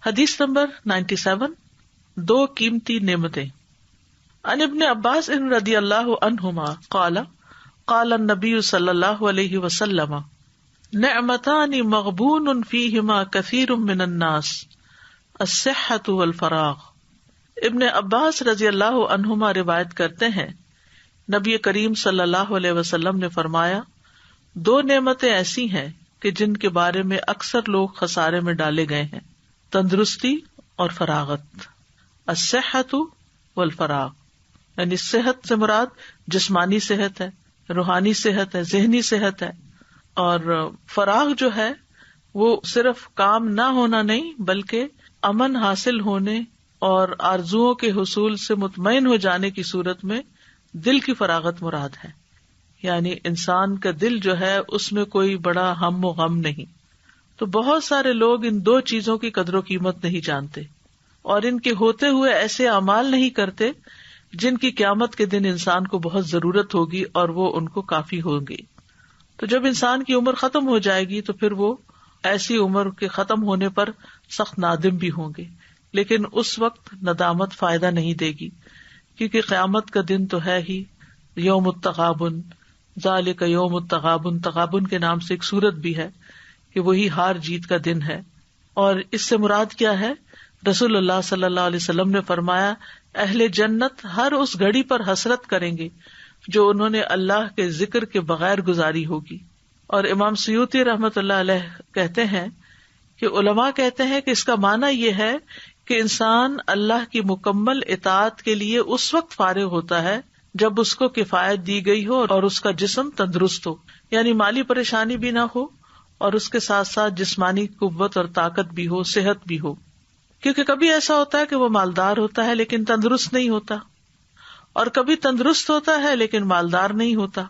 حدیث نمبر 97، دو قیمتی نعمتیں۔ عن ابن عباس رضی اللہ عنہما قال قال النبی صلی اللہ علیہ وسلم نعمتان مغبون فیہما کثیر من الناس الصحۃ والفراغ۔ ابن عباس رضی اللہ عنہما روایت کرتے ہیں، نبی کریم صلی اللہ علیہ وسلم نے فرمایا، دو نعمتیں ایسی ہیں کہ جن کے بارے میں اکثر لوگ خسارے میں ڈالے گئے ہیں، تندرستی اور فراغت۔ الصحۃ والفراغ، یعنی صحت سے مراد جسمانی صحت ہے، روحانی صحت ہے، ذہنی صحت ہے، اور فراغ جو ہے وہ صرف کام نہ ہونا نہیں بلکہ امن حاصل ہونے اور آرزوؤں کے حصول سے مطمئن ہو جانے کی صورت میں دل کی فراغت مراد ہے۔ یعنی انسان کا دل جو ہے اس میں کوئی بڑا ہم و غم نہیں۔ تو بہت سارے لوگ ان دو چیزوں کی قدر و قیمت نہیں جانتے اور ان کے ہوتے ہوئے ایسے اعمال نہیں کرتے جن کی قیامت کے دن انسان کو بہت ضرورت ہوگی اور وہ ان کو کافی ہوگی۔ تو جب انسان کی عمر ختم ہو جائے گی تو پھر وہ ایسی عمر کے ختم ہونے پر سخت نادم بھی ہوں گے، لیکن اس وقت ندامت فائدہ نہیں دے گی، کیونکہ قیامت کا دن تو ہے ہی یوم التغابن، ذالک یوم التغابن، تغابن کے نام سے ایک سورت بھی ہے کہ وہی ہار جیت کا دن ہے۔ اور اس سے مراد کیا ہے؟ رسول اللہ صلی اللہ علیہ وسلم نے فرمایا، اہل جنت ہر اس گھڑی پر حسرت کریں گے جو انہوں نے اللہ کے ذکر کے بغیر گزاری ہوگی۔ اور امام سیوطی رحمۃ اللہ علیہ کہتے ہیں کہ علماء کہتے ہیں کہ اس کا معنی یہ ہے کہ انسان اللہ کی مکمل اطاعت کے لیے اس وقت فارغ ہوتا ہے جب اس کو کفایت دی گئی ہو اور اس کا جسم تندرست ہو، یعنی مالی پریشانی بھی نہ ہو اور اس کے ساتھ ساتھ جسمانی قوت اور طاقت بھی ہو، صحت بھی ہو۔ کیونکہ کبھی ایسا ہوتا ہے کہ وہ مالدار ہوتا ہے لیکن تندرست نہیں ہوتا، اور کبھی تندرست ہوتا ہے لیکن مالدار نہیں ہوتا،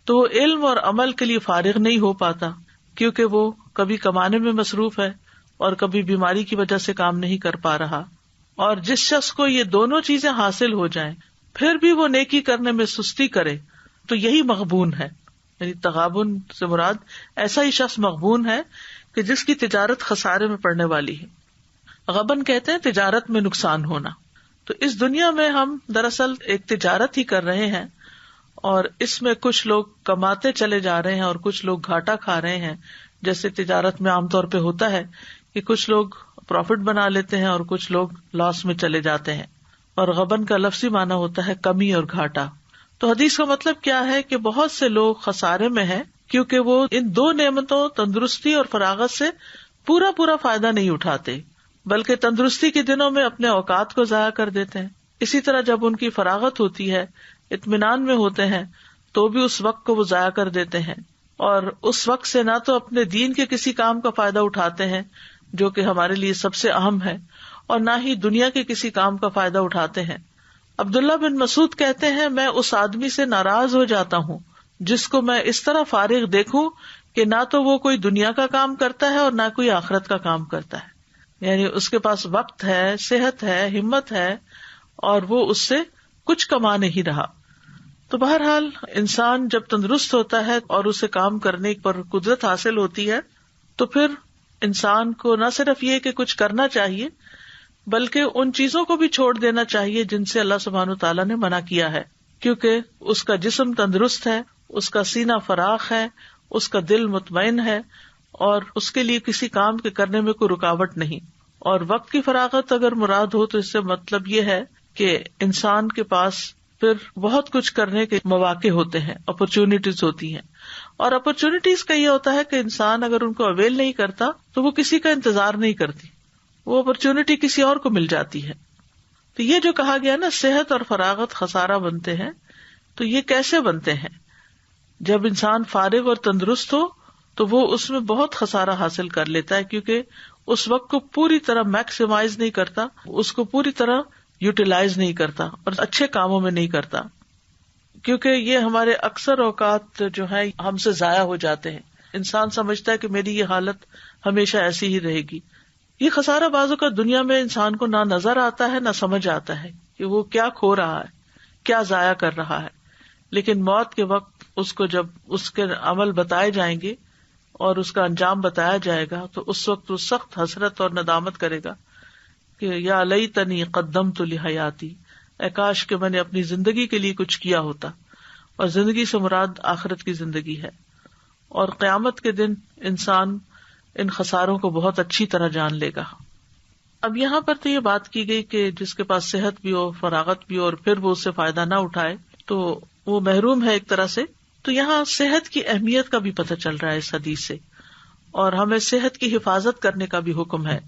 تو وہ علم اور عمل کے لیے فارغ نہیں ہو پاتا، کیونکہ وہ کبھی کمانے میں مصروف ہے اور کبھی بیماری کی وجہ سے کام نہیں کر پا رہا۔ اور جس شخص کو یہ دونوں چیزیں حاصل ہو جائیں پھر بھی وہ نیکی کرنے میں سستی کرے تو یہی مغبون ہے۔ یعنی تغابن سے مراد ایسا ہی شخص مغبون ہے کہ جس کی تجارت خسارے میں پڑنے والی ہے۔ غبن کہتے ہیں تجارت میں نقصان ہونا۔ تو اس دنیا میں ہم دراصل ایک تجارت ہی کر رہے ہیں، اور اس میں کچھ لوگ کماتے چلے جا رہے ہیں اور کچھ لوگ گھاٹا کھا رہے ہیں، جیسے تجارت میں عام طور پہ ہوتا ہے کہ کچھ لوگ پروفٹ بنا لیتے ہیں اور کچھ لوگ لاس میں چلے جاتے ہیں۔ اور غبن کا لفظی معنی ہوتا ہے کمی اور گھاٹا۔ تو حدیث کا مطلب کیا ہے کہ بہت سے لوگ خسارے میں ہیں کیونکہ وہ ان دو نعمتوں تندرستی اور فراغت سے پورا فائدہ نہیں اٹھاتے، بلکہ تندرستی کے دنوں میں اپنے اوقات کو ضائع کر دیتے ہیں۔ اسی طرح جب ان کی فراغت ہوتی ہے، اطمینان میں ہوتے ہیں، تو بھی اس وقت کو وہ ضائع کر دیتے ہیں، اور اس وقت سے نہ تو اپنے دین کے کسی کام کا فائدہ اٹھاتے ہیں جو کہ ہمارے لیے سب سے اہم ہے، اور نہ ہی دنیا کے کسی کام کا فائدہ اٹھاتے ہیں۔ عبداللہ بن مسعود کہتے ہیں، میں اس آدمی سے ناراض ہو جاتا ہوں جس کو میں اس طرح فارغ دیکھوں کہ نہ تو وہ کوئی دنیا کا کام کرتا ہے اور نہ کوئی آخرت کا کام کرتا ہے، یعنی اس کے پاس وقت ہے، صحت ہے، ہمت ہے، اور وہ اس سے کچھ کما نہیں رہا۔ تو بہرحال انسان جب تندرست ہوتا ہے اور اسے کام کرنے پر قدرت حاصل ہوتی ہے تو پھر انسان کو نہ صرف یہ کہ کچھ کرنا چاہیے بلکہ ان چیزوں کو بھی چھوڑ دینا چاہیے جن سے اللہ سبحانہ وتعالیٰ نے منع کیا ہے، کیونکہ اس کا جسم تندرست ہے، اس کا سینہ فراخ ہے، اس کا دل مطمئن ہے، اور اس کے لیے کسی کام کے کرنے میں کوئی رکاوٹ نہیں۔ اور وقت کی فراغت اگر مراد ہو تو اس سے مطلب یہ ہے کہ انسان کے پاس پھر بہت کچھ کرنے کے مواقع ہوتے ہیں، اپرچونٹیز ہوتی ہیں، اور اپرچونٹیز کا یہ ہوتا ہے کہ انسان اگر ان کو اویل نہیں کرتا تو وہ کسی کا انتظار نہیں کرتی، وہ اپرچونٹی کسی اور کو مل جاتی ہے۔ تو یہ جو کہا گیا نا صحت اور فراغت خسارہ بنتے ہیں، تو یہ کیسے بنتے ہیں؟ جب انسان فارغ اور تندرست ہو تو وہ اس میں بہت خسارہ حاصل کر لیتا ہے، کیونکہ اس وقت کو پوری طرح میکسیمائز نہیں کرتا، اس کو پوری طرح یوٹیلائز نہیں کرتا اور اچھے کاموں میں نہیں کرتا، کیونکہ یہ ہمارے اکثر اوقات جو ہے ہم سے ضائع ہو جاتے ہیں۔ انسان سمجھتا ہے کہ میری یہ حالت ہمیشہ ایسی ہی رہے گی۔ یہ خسارہ بعض اوقات دنیا میں انسان کو نہ نظر آتا ہے نہ سمجھ آتا ہے کہ وہ کیا کھو رہا ہے، کیا ضائع کر رہا ہے، لیکن موت کے وقت اس کو جب اس کے عمل بتائے جائیں گے اور اس کا انجام بتایا جائے گا تو اس وقت وہ سخت حسرت اور ندامت کرے گا کہ یا لیتنی قدمت لحیاتی، اے کاش کہ میں نے اپنی زندگی کے لیے کچھ کیا ہوتا. اور زندگی سے مراد آخرت کی زندگی ہے. اور قیامت کے دن انسان ان خساروں کو بہت اچھی طرح جان لے گا. اب یہاں پر تو یہ بات کی گئی کہ جس کے پاس صحت بھی ہو، فراغت بھی ہو، اور پھر وہ اس سے فائدہ نہ اٹھائے تو وہ محروم ہے ایک طرح سے. تو یہاں صحت کی اہمیت کا بھی پتہ چل رہا ہے اس حدیث سے، اور ہمیں صحت کی حفاظت کرنے کا بھی حکم ہے.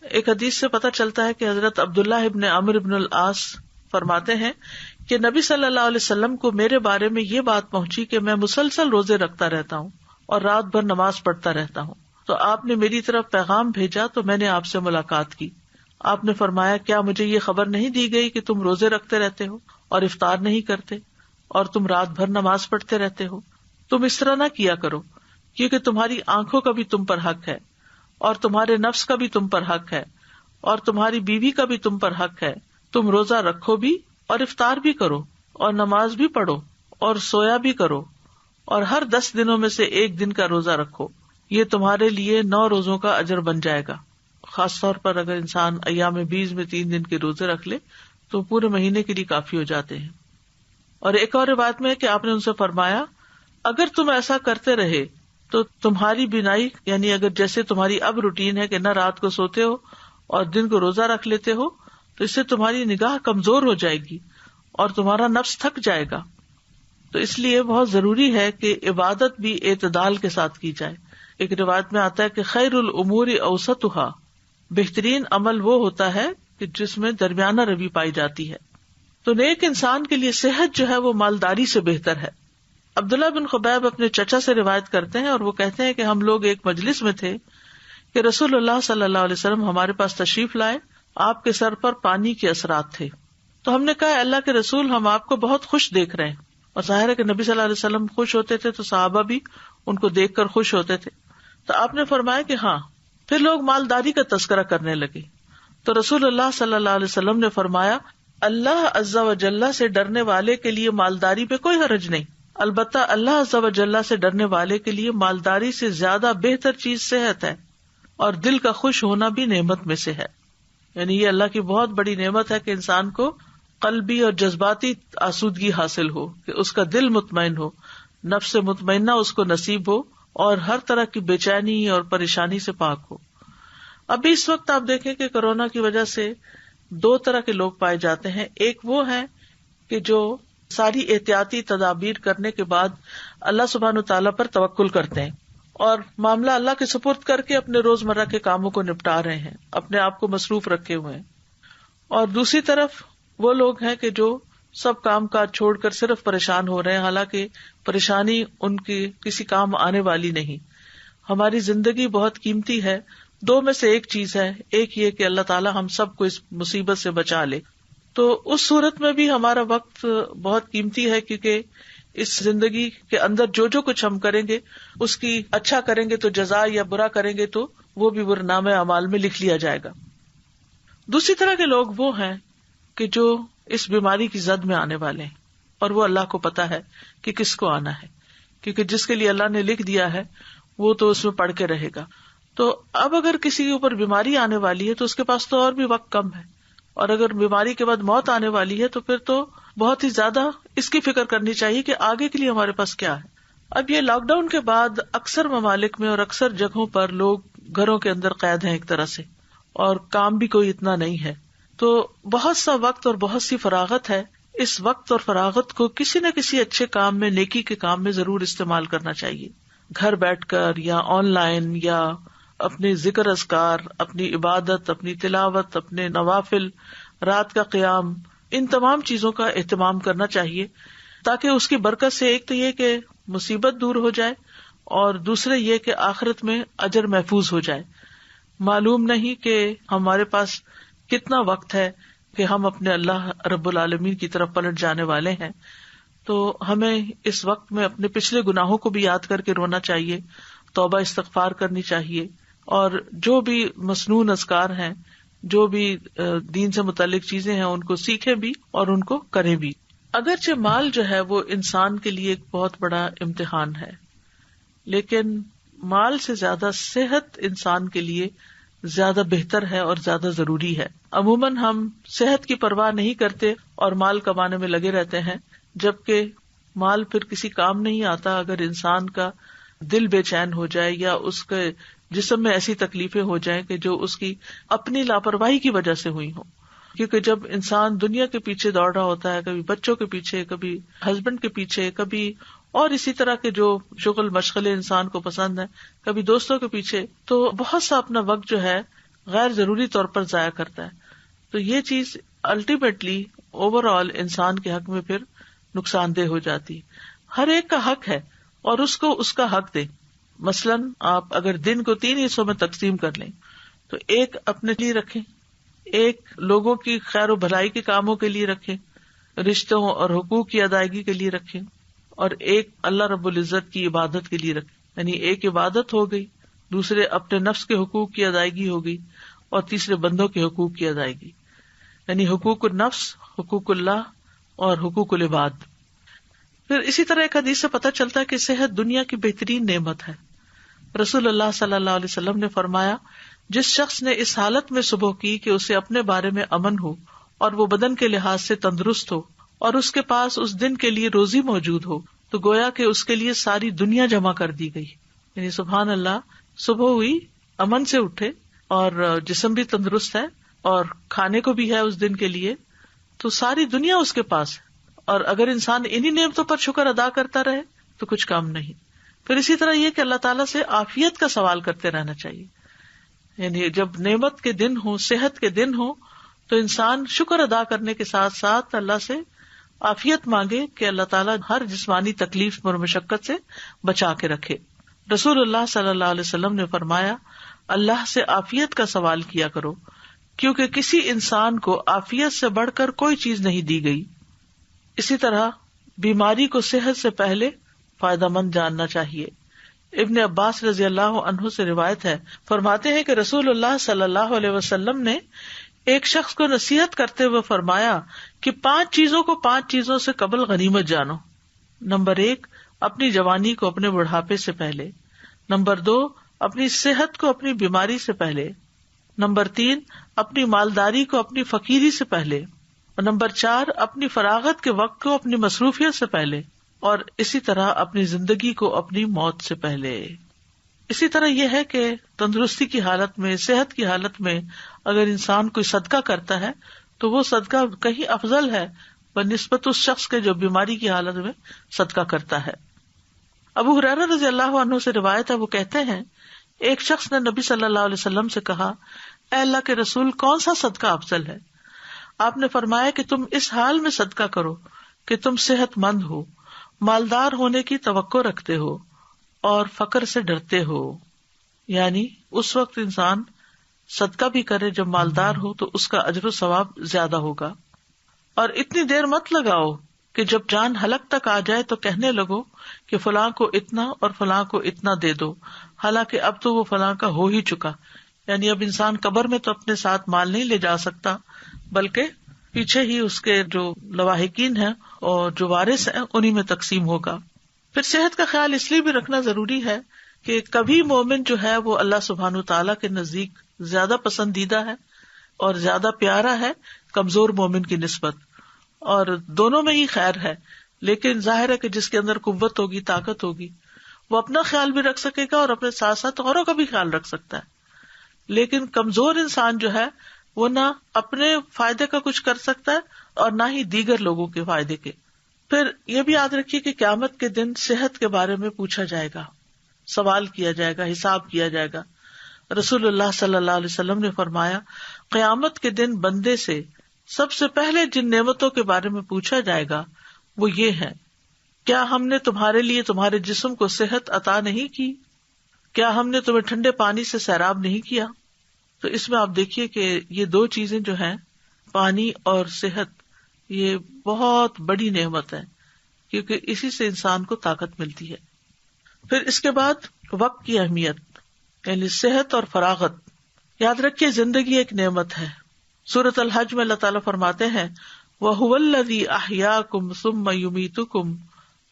ایک حدیث سے پتہ چلتا ہے کہ حضرت عبداللہ ابن عمرو ابن العاص فرماتے ہیں کہ نبی صلی اللہ علیہ وسلم کو میرے بارے میں یہ بات پہنچی کہ میں مسلسل روزے رکھتا رہتا ہوں اور رات بھر نماز پڑھتا رہتا ہوں. تو آپ نے میری طرف پیغام بھیجا تو میں نے آپ سے ملاقات کی. آپ نے فرمایا کیا مجھے یہ خبر نہیں دی گئی کہ تم روزے رکھتے رہتے ہو اور افطار نہیں کرتے اور تم رات بھر نماز پڑھتے رہتے ہو؟ تم اس طرح نہ کیا کرو، کیونکہ تمہاری آنکھوں کا بھی تم پر حق ہے، اور تمہارے نفس کا بھی تم پر حق ہے، اور تمہاری بیوی کا بھی تم پر حق ہے. تم روزہ رکھو بھی اور افطار بھی کرو اور نماز بھی پڑھو اور سویا بھی کرو، اور ہر 10 دنوں میں سے 1 دن کا روزہ رکھو. یہ تمہارے لیے 9 روزوں کا اجر بن جائے گا. خاص طور پر اگر انسان ایام بیز میں 3 دن کے روزے رکھ لے تو پورے مہینے کے لیے کافی ہو جاتے ہیں. اور ایک اور روایت میں کہ آپ نے ان سے فرمایا اگر تم ایسا کرتے رہے تو تمہاری بینائی، یعنی اگر جیسے تمہاری اب روٹین ہے کہ نہ رات کو سوتے ہو اور دن کو روزہ رکھ لیتے ہو، تو اس سے تمہاری نگاہ کمزور ہو جائے گی اور تمہارا نفس تھک جائے گا. تو اس لیے بہت ضروری ہے کہ عبادت بھی اعتدال کے ساتھ کی جائے. ایک روایت میں آتا ہے کہ خیر الامور اوسطها، بہترین عمل وہ ہوتا ہے کہ جس میں درمیانہ روی پائی جاتی ہے. تو نیک انسان کے لیے صحت جو ہے وہ مالداری سے بہتر ہے. عبداللہ بن خبیب اپنے چچا سے روایت کرتے ہیں اور وہ کہتے ہیں کہ ہم لوگ ایک مجلس میں تھے کہ رسول اللہ صلی اللہ علیہ وسلم ہمارے پاس تشریف لائے. آپ کے سر پر پانی کے اثرات تھے. تو ہم نے کہا اللہ کے رسول ہم آپ کو بہت خوش دیکھ رہے ہیں. اور ظاہر ہے کہ نبی صلی اللہ علیہ وسلم خوش ہوتے تھے تو صحابہ بھی ان کو دیکھ کر خوش ہوتے تھے. تو آپ نے فرمایا کہ ہاں. پھر لوگ مالداری کا تذکرہ کرنے لگے تو رسول اللہ صلی اللہ علیہ وسلم نے فرمایا اللہ عز و جل سے ڈرنے والے کے لیے مالداری پہ کوئی حرج نہیں، البتہ اللہ عز و جل سے ڈرنے والے کے لیے مالداری سے زیادہ بہتر چیز صحت ہے، اور دل کا خوش ہونا بھی نعمت میں سے ہے. یعنی یہ اللہ کی بہت بڑی نعمت ہے کہ انسان کو قلبی اور جذباتی آسودگی حاصل ہو، کہ اس کا دل مطمئن ہو، نفس مطمئنہ اس کو نصیب ہو، اور ہر طرح کی بے چینی اور پریشانی سے پاک ہو. ابھی اس وقت آپ دیکھیں کہ کورونا کی وجہ سے 2 طرح کے لوگ پائے جاتے ہیں. ایک وہ ہے کہ جو ساری احتیاطی تدابیر کرنے کے بعد اللہ سبحانہ تعالیٰ پر توکل کرتے ہیں اور معاملہ اللہ کے سپرد کر کے اپنے روزمرہ کے کاموں کو نپٹا رہے ہیں، اپنے آپ کو مصروف رکھے ہوئے ہیں. اور دوسری طرف وہ لوگ ہیں کہ جو سب کام کاج چھوڑ کر صرف پریشان ہو رہے ہیں، حالانکہ پریشانی ان کی کسی کام آنے والی نہیں. ہماری زندگی بہت قیمتی ہے. 2 میں سے ایک چیز ہے، ایک یہ کہ اللہ تعالیٰ ہم سب کو اس مصیبت سے بچا لے. تو اس صورت میں بھی ہمارا وقت بہت قیمتی ہے، کیونکہ اس زندگی کے اندر جو کچھ ہم کریں گے اس کی اچھا کریں گے تو جزا، یا برا کریں گے تو وہ بھی برنامہ اعمال میں لکھ لیا جائے گا. دوسری طرح کے لوگ وہ ہیں کہ جو اس بیماری کی زد میں آنے والے ہیں، اور وہ اللہ کو پتا ہے کہ کس کو آنا ہے، کیونکہ جس کے لیے اللہ نے لکھ دیا ہے وہ تو اس میں پڑھ کے رہے گا. تو اب اگر کسی کے اوپر بیماری آنے والی ہے تو اس کے پاس تو اور بھی وقت کم ہے، اور اگر بیماری کے بعد موت آنے والی ہے تو پھر تو بہت ہی زیادہ اس کی فکر کرنی چاہیے کہ آگے کے لیے ہمارے پاس کیا ہے. اب یہ لاک ڈاؤن کے بعد اکثر ممالک میں اور اکثر جگہوں پر لوگ گھروں کے اندر قید ہیں ایک طرح سے، اور کام بھی کوئی اتنا نہیں ہے. تو بہت سا وقت اور بہت سی فراغت ہے. اس وقت اور فراغت کو کسی نہ کسی اچھے کام میں، نیکی کے کام میں ضرور استعمال کرنا چاہیے. گھر بیٹھ کر یا آن لائن، یا اپنے ذکر اذکار، اپنی عبادت، اپنی تلاوت، اپنے نوافل، رات کا قیام، ان تمام چیزوں کا اہتمام کرنا چاہیے، تاکہ اس کی برکت سے ایک تو یہ کہ مصیبت دور ہو جائے، اور دوسرے یہ کہ آخرت میں اجر محفوظ ہو جائے. معلوم نہیں کہ ہمارے پاس کتنا وقت ہے کہ ہم اپنے اللہ رب العالمین کی طرف پلٹ جانے والے ہیں. تو ہمیں اس وقت میں اپنے پچھلے گناہوں کو بھی یاد کر کے رونا چاہیے، توبہ استغفار کرنی چاہیے، اور جو بھی مسنون اذکار ہیں، جو بھی دین سے متعلق چیزیں ہیں، ان کو سیکھیں بھی اور ان کو کریں بھی. اگرچہ مال جو ہے وہ انسان کے لیے ایک بہت بڑا امتحان ہے، لیکن مال سے زیادہ صحت انسان کے لیے زیادہ بہتر ہے اور زیادہ ضروری ہے. عموماً ہم صحت کی پرواہ نہیں کرتے اور مال کمانے میں لگے رہتے ہیں، جبکہ مال پھر کسی کام نہیں آتا اگر انسان کا دل بے چین ہو جائے یا اس کے جسم میں ایسی تکلیفیں ہو جائیں کہ جو اس کی اپنی لاپرواہی کی وجہ سے ہوئی ہوں. کیونکہ جب انسان دنیا کے پیچھے دوڑ رہا ہوتا ہے، کبھی بچوں کے پیچھے، کبھی ہسبینڈ کے پیچھے، کبھی اور اسی طرح کے جو شغل مشغلے انسان کو پسند ہے، کبھی دوستوں کے پیچھے، تو بہت سا اپنا وقت جو ہے غیر ضروری طور پر ضائع کرتا ہے. تو یہ چیز الٹیمیٹلی اوور آل انسان کے حق میں پھر نقصان دہ ہو جاتی. ہر ایک کا حق ہے اور اس کو اس کا حق دے. مثلاً آپ اگر دن کو 3 حصوں میں تقسیم کر لیں تو ایک اپنے لیے رکھیں، ایک لوگوں کی خیر و بھلائی کے کاموں کے لیے رکھیں، رشتوں اور حقوق کی ادائیگی کے لیے رکھیں، اور ایک اللہ رب العزت کی عبادت کے لیے رکھیں. یعنی ایک عبادت ہو گئی، دوسرے اپنے نفس کے حقوق کی ادائیگی ہو گئی، اور تیسرے بندوں کے حقوق کی ادائیگی، یعنی حقوق النفس، حقوق اللہ اور حقوق العباد. پھر اسی طرح ایک حدیث سے پتہ چلتا ہے کہ صحت دنیا کی بہترین نعمت ہے. رسول اللہ صلی اللہ علیہ وسلم نے فرمایا، جس شخص نے اس حالت میں صبح کی کہ اسے اپنے بارے میں امن ہو اور وہ بدن کے لحاظ سے تندرست ہو اور اس کے پاس اس دن کے لیے روزی موجود ہو، تو گویا کہ اس کے لیے ساری دنیا جمع کر دی گئی. یعنی سبحان اللہ، صبح ہوئی، امن سے اٹھے اور جسم بھی تندرست ہے اور کھانے کو بھی ہے اس دن کے لیے، تو ساری دنیا اس کے پاس ہے. اور اگر انسان انہی نعمتوں پر شکر ادا کرتا رہے تو کچھ کام نہیں. پھر اسی طرح یہ کہ اللہ تعالیٰ سے عافیت کا سوال کرتے رہنا چاہیے. یعنی جب نعمت کے دن ہو، صحت کے دن ہو، تو انسان شکر ادا کرنے کے ساتھ ساتھ اللہ سے عافیت مانگے کہ اللہ تعالیٰ ہر جسمانی تکلیف اور مشقت سے بچا کے رکھے. رسول اللہ صلی اللہ علیہ وسلم نے فرمایا، اللہ سے عافیت کا سوال کیا کرو، کیونکہ کسی انسان کو عافیت سے بڑھ کر کوئی چیز نہیں دی گئی. اسی طرح بیماری کو صحت سے پہلے فائدہ مند جاننا چاہیے. ابن عباس رضی اللہ عنہ سے روایت ہے، فرماتے ہیں کہ رسول اللہ صلی اللہ علیہ وسلم نے ایک شخص کو نصیحت کرتے ہوئے فرمایا کہ 5 چیزوں کو 5 چیزوں سے قبل غنیمت جانو. نمبر 1، اپنی جوانی کو اپنے بڑھاپے سے پہلے. نمبر 2، اپنی صحت کو اپنی بیماری سے پہلے. نمبر 3، اپنی مالداری کو اپنی فقیری سے پہلے. اور نمبر 4، اپنی فراغت کے وقت کو اپنی مصروفیت سے پہلے. اور اسی طرح اپنی زندگی کو اپنی موت سے پہلے. اسی طرح یہ ہے کہ تندرستی کی حالت میں، صحت کی حالت میں اگر انسان کوئی صدقہ کرتا ہے تو وہ صدقہ کہیں افضل ہے بنسبت اس شخص کے جو بیماری کی حالت میں صدقہ کرتا ہے. ابو ہریرہ رضی اللہ عنہ سے روایت ہے، وہ کہتے ہیں ایک شخص نے نبی صلی اللہ علیہ وسلم سے کہا، اے اللہ کے رسول، کون سا صدقہ افضل ہے؟ آپ نے فرمایا کہ تم اس حال میں صدقہ کرو کہ تم صحت مند ہو، مالدار ہونے کی توقع رکھتے ہو اور فقر سے ڈرتے ہو. یعنی اس وقت انسان صدقہ بھی کرے جب مالدار ہو تو اس کا اجر و ثواب زیادہ ہوگا. اور اتنی دیر مت لگاؤ کہ جب جان حلق تک آ جائے تو کہنے لگو کہ فلاں کو اتنا اور فلاں کو اتنا دے دو، حالانکہ اب تو وہ فلاں کا ہو ہی چکا. یعنی اب انسان قبر میں تو اپنے ساتھ مال نہیں لے جا سکتا، بلکہ پیچھے ہی اس کے جو لواحقین ہیں اور جو وارث ہیں انہی میں تقسیم ہوگا. پھر صحت کا خیال اس لیے بھی رکھنا ضروری ہے کہ کبھی مومن جو ہے وہ اللہ سبحانہ تعالیٰ کے نزدیک زیادہ پسندیدہ ہے اور زیادہ پیارا ہے کمزور مومن کی نسبت، اور دونوں میں ہی خیر ہے. لیکن ظاہر ہے کہ جس کے اندر قوت ہوگی، طاقت ہوگی، وہ اپنا خیال بھی رکھ سکے گا اور اپنے ساتھ ساتھ اوروں کا بھی خیال رکھ سکتا ہے. لیکن کمزور انسان جو ہے وہ نہ اپنے فائدے کا کچھ کر سکتا ہے اور نہ ہی دیگر لوگوں کے فائدے کے. پھر یہ بھی یاد رکھیے کہ قیامت کے دن صحت کے بارے میں پوچھا جائے گا، سوال کیا جائے گا، حساب کیا جائے گا. رسول اللہ صلی اللہ علیہ وسلم نے فرمایا، قیامت کے دن بندے سے سب سے پہلے جن نعمتوں کے بارے میں پوچھا جائے گا وہ یہ ہے، کیا ہم نے تمہارے لیے تمہارے جسم کو صحت عطا نہیں کی؟ کیا ہم نے تمہیں ٹھنڈے پانی سے سیراب نہیں کیا؟ تو اس میں آپ دیکھیے کہ یہ 2 چیزیں جو ہیں، پانی اور صحت، یہ بہت بڑی نعمت ہے کیونکہ اسی سے انسان کو طاقت ملتی ہے. پھر اس کے بعد وقت کی اہمیت، یعنی صحت اور فراغت. یاد رکھیے زندگی ایک نعمت ہے. سورۃ الحج میں اللہ تعالیٰ فرماتے ہیں، وَهُوَ الَّذِي أَحْيَاكُمْ ثُمَّ يُمِيتُكُمْ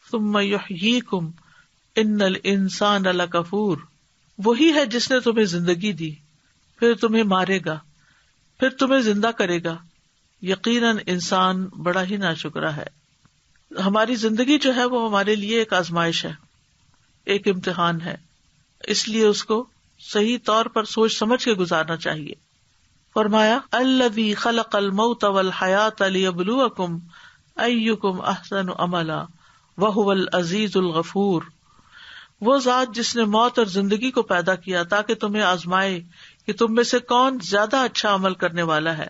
ثُمَّ يُحْيِيكُمْ إِنَّ الْإِنسَانَ لَكَفُورٌ. وہی ہے جس نے تمہیں زندگی دی، پھر تمہیں مارے گا، پھر تمہیں زندہ کرے گا، یقیناً انسان بڑا ہی ناشکرا ہے. ہماری زندگی جو ہے وہ ہمارے لیے ایک آزمائش ہے، ایک امتحان ہے، اس لیے اس کو صحیح طور پر سوچ سمجھ کے گزارنا چاہیے. فرمایا الذی خلق الموت والحیاۃ لیبلوکم ایکم احسن عملا وہو العزیز الغفور. وہ ذات جس نے موت اور زندگی کو پیدا کیا تاکہ تمہیں آزمائے کہ تم میں سے کون زیادہ اچھا عمل کرنے والا ہے،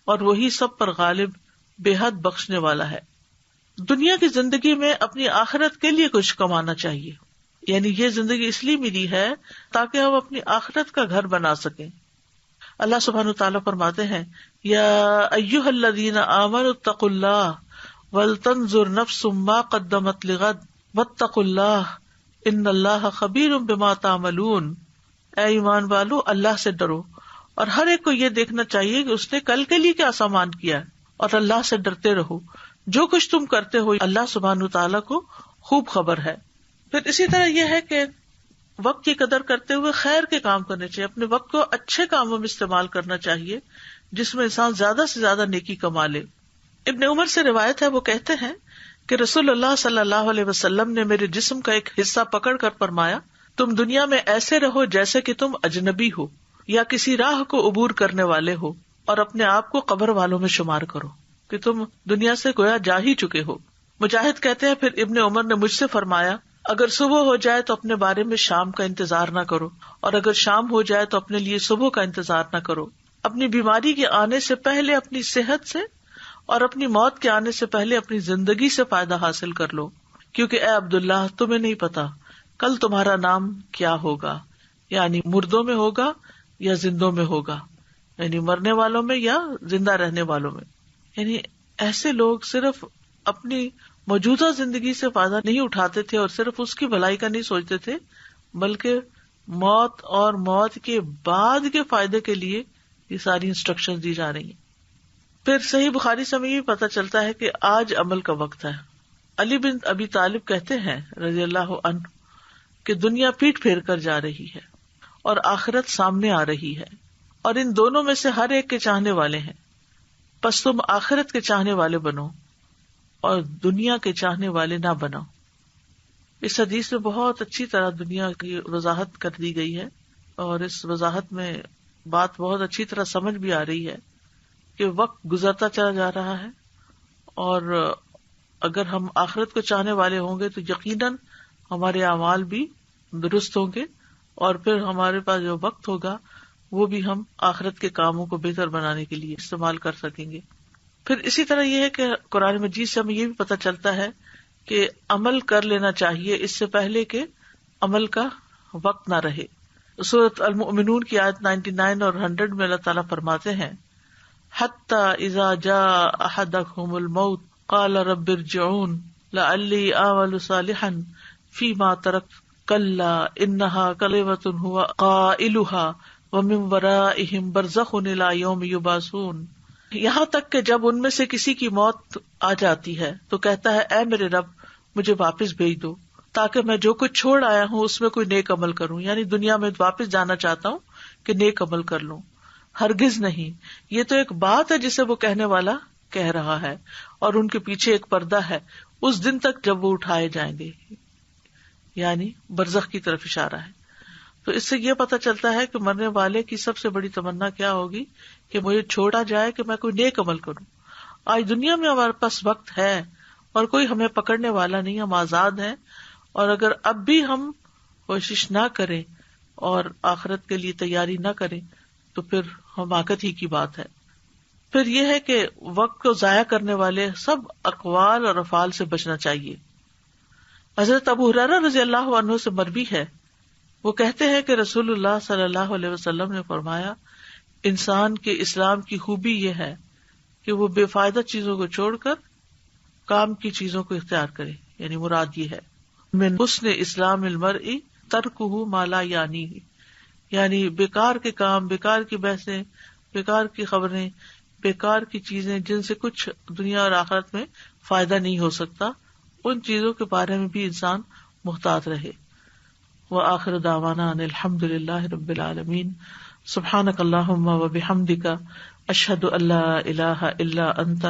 اور وہی سب پر غالب، بے حد بخشنے والا ہے. دنیا کی زندگی میں اپنی آخرت کے لیے کچھ کمانا چاہیے، یعنی یہ زندگی اس لیے ملی ہے تاکہ ہم اپنی آخرت کا گھر بنا سکیں. اللہ سبحانہ وتعالیٰ فرماتے ہیں یا ایھا الذین آمنوا اتقوا اللہ ولتنظر نفس ما قدمت لغد واتقوا اللہ ان اللہ خبیر بما تعملون. اے ایمان والو، اللہ سے ڈرو اور ہر ایک کو یہ دیکھنا چاہیے کہ اس نے کل کے لیے کیا سامان کیا ہے، اور اللہ سے ڈرتے رہو، جو کچھ تم کرتے ہو اللہ سبحانہ وتعالیٰ کو خوب خبر ہے. پھر اسی طرح یہ ہے کہ وقت کی قدر کرتے ہوئے خیر کے کام کرنے چاہیے، اپنے وقت کو اچھے کاموں میں استعمال کرنا چاہیے جس میں انسان زیادہ سے زیادہ نیکی کما لے. ابن عمر سے روایت ہے، وہ کہتے ہیں کہ رسول اللہ صلی اللہ علیہ وسلم نے میرے جسم کا ایک حصہ پکڑ کر فرمایا تم دنیا میں ایسے رہو جیسے کہ تم اجنبی ہو یا کسی راہ کو عبور کرنے والے ہو، اور اپنے آپ کو قبر والوں میں شمار کرو کہ تم دنیا سے گویا جا ہی چکے ہو. مجاہد کہتے ہیں پھر ابن عمر نے مجھ سے فرمایا اگر صبح ہو جائے تو اپنے بارے میں شام کا انتظار نہ کرو، اور اگر شام ہو جائے تو اپنے لیے صبح کا انتظار نہ کرو. اپنی بیماری کے آنے سے پہلے اپنی صحت سے اور اپنی موت کے آنے سے پہلے اپنی زندگی سے فائدہ حاصل کر لو، کیونکہ اے عبداللہ تمہیں نہیں پتا کل تمہارا نام کیا ہوگا، یعنی مردوں میں ہوگا یا زندوں میں ہوگا، یعنی مرنے والوں میں یا زندہ رہنے والوں میں. یعنی ایسے لوگ صرف اپنی موجودہ زندگی سے فائدہ نہیں اٹھاتے تھے اور صرف اس کی بھلائی کا نہیں سوچتے تھے، بلکہ موت اور موت کے بعد کے فائدے کے لیے یہ ساری انسٹرکشن دی جا رہی ہیں. پھر صحیح بخاری سے ہمیں یہ پتہ چلتا ہے کہ آج عمل کا وقت ہے. علی بن ابی طالب کہتے ہیں رضی اللہ عنہ کہ دنیا پیٹ پھیر کر جا رہی ہے اور آخرت سامنے آ رہی ہے، اور ان دونوں میں سے ہر ایک کے چاہنے والے ہیں، پس تم آخرت کے چاہنے والے بنو اور دنیا کے چاہنے والے نہ بنو. اس حدیث میں بہت اچھی طرح دنیا کی وضاحت کر دی گئی ہے، اور اس وضاحت میں بات بہت اچھی طرح سمجھ بھی آ رہی ہے کہ وقت گزرتا چلا جا رہا ہے، اور اگر ہم آخرت کو چاہنے والے ہوں گے تو یقیناً ہمارے اعمال بھی درست ہوں گے، اور پھر ہمارے پاس جو وقت ہوگا وہ بھی ہم آخرت کے کاموں کو بہتر بنانے کے لیے استعمال کر سکیں گے. پھر اسی طرح یہ ہے کہ قرآن مجید سے ہمیں یہ بھی پتہ چلتا ہے کہ عمل کر لینا چاہیے اس سے پہلے کہ عمل کا وقت نہ رہے. سورۃ المؤمنون کی آیت 99 اور 100 میں اللہ تعالیٰ فرماتے ہیں حَتَّى إِذَا جَاءَ أَحَدَهُمُ الْمَوْتُ قَالَ رَبِّ ارْجِعُونِ لَعَلِّي أَعْمَلُ صَالِحًا فِيمَا تَرَكْتُ كَلَّا إِنَّهَا كَلِمَةٌ هُوَ قَائِلُهَا وَمِن وَرَائِهِمْ بَرْزَخٌ إِلَىٰ يَوْمِ يُبْعَثُونَ. یہاں تک کہ جب ان میں سے کسی کی موت آ جاتی ہے تو کہتا ہے اے میرے رب مجھے واپس بھیج دو تاکہ میں جو کچھ چھوڑ آیا ہوں اس میں کوئی نیک عمل کروں، یعنی دنیا میں واپس جانا چاہتا ہوں کہ نیک عمل کر لوں. ہرگز نہیں، یہ تو ایک بات ہے جسے وہ کہنے والا کہہ رہا ہے، اور ان کے پیچھے ایک پردہ ہے اس دن تک جب وہ اٹھائے جائیں گے، یعنی برزخ کی طرف اشارہ ہے. تو اس سے یہ پتہ چلتا ہے کہ مرنے والے کی سب سے بڑی تمنا کیا ہوگی کہ مجھے چھوڑا جائے کہ میں کوئی نیک عمل کروں. آج دنیا میں ہمارے پاس وقت ہے اور کوئی ہمیں پکڑنے والا نہیں، ہم آزاد ہیں، اور اگر اب بھی ہم کوشش نہ کریں اور آخرت کے لیے تیاری نہ کریں تو پھر حماقت ہی کی بات ہے. پھر یہ ہے کہ وقت کو ضائع کرنے والے سب اقوال اور افعال سے بچنا چاہیے. حضرت ابو ہریرہ رضی اللہ عنہ سے مروی ہے، وہ کہتے ہیں کہ رسول اللہ صلی اللہ علیہ وسلم نے فرمایا انسان کے اسلام کی خوبی یہ ہے کہ وہ بے فائدہ چیزوں کو چھوڑ کر کام کی چیزوں کو اختیار کرے، یعنی مراد یہ ہے من حسن اسلام المرء ترکہ ما لا یعنیہ، یعنی بیکار کے کام، بیکار کی بحثیں، بیکار کی خبریں، بیکار کی چیزیں جن سے کچھ دنیا اور آخرت میں فائدہ نہیں ہو سکتا، ان چیزوں کے بارے میں بھی انسان محتاط رہے. وآخر دعوانا ان الحمد للہ رب العالمین. سبحانک اللہم و بحمدک، اشہد ان لا الہ الا انت،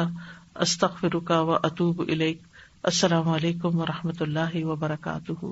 استغفرک و اتوب الیک۔ السلام علیکم و رحمۃ اللہ وبرکاتہ۔